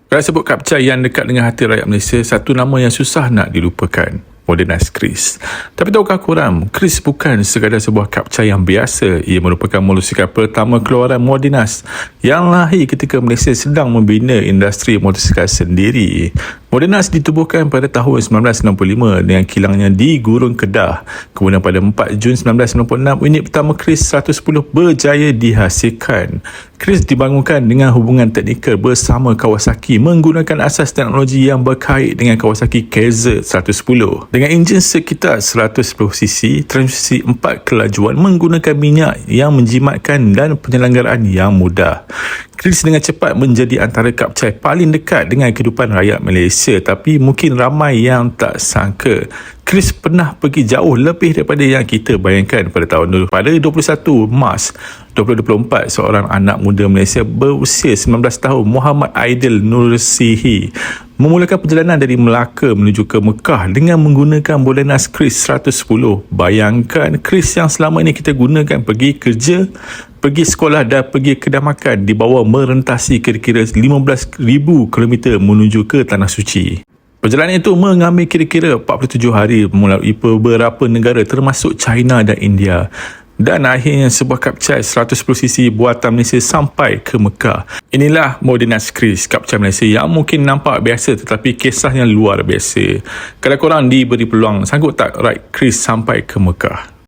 Kalau sebut kapcai yang dekat dengan hati rakyat Malaysia, satu nama yang susah nak dilupakan, Modenas Chris. Tapi tahukah korang, Chris bukan sekadar sebuah kapcai yang biasa. Ia merupakan motosikal pertama keluaran Modenas yang lahir ketika Malaysia sedang membina industri motosikal sendiri. Modenas ditubuhkan pada tahun 1965 dengan kilangnya di Gurun Kedah. Kemudian pada 4 Jun 1996, unit pertama Chris 110 berjaya dihasilkan. Chris dibangunkan dengan hubungan teknikal bersama Kawasaki menggunakan asas teknologi yang berkait dengan Kawasaki KZ 110. Dengan enjin sekitar 110cc, transmisi 4 kelajuan menggunakan minyak yang menjimatkan dan penyelenggaraan yang mudah. Chris dengan cepat menjadi antara kapcai paling dekat dengan kehidupan rakyat Malaysia, tapi mungkin ramai yang tak sangka Chris pernah pergi jauh lebih daripada yang kita bayangkan pada tahun dulu. Pada 21 Mac 2024, seorang anak muda Malaysia berusia 19 tahun, Muhammad Aidil Nursihi, memulakan perjalanan dari Melaka menuju ke Mekah dengan menggunakan Modenas Chris 110. Bayangkan, Chris yang selama ini kita gunakan pergi kerja, pergi sekolah dan pergi kedai makan dibawa merentasi kira-kira 15,000 km menuju ke Tanah Suci. Perjalanan itu mengambil kira-kira 47 hari melalui beberapa negara termasuk China dan India. Dan akhirnya sebuah kapcai 110cc buatan Malaysia sampai ke Mekah. Inilah Modenas Chris, kapcai Malaysia yang mungkin nampak biasa tetapi kisahnya luar biasa. Kalau korang diberi peluang, sanggup tak ride Chris sampai ke Mekah?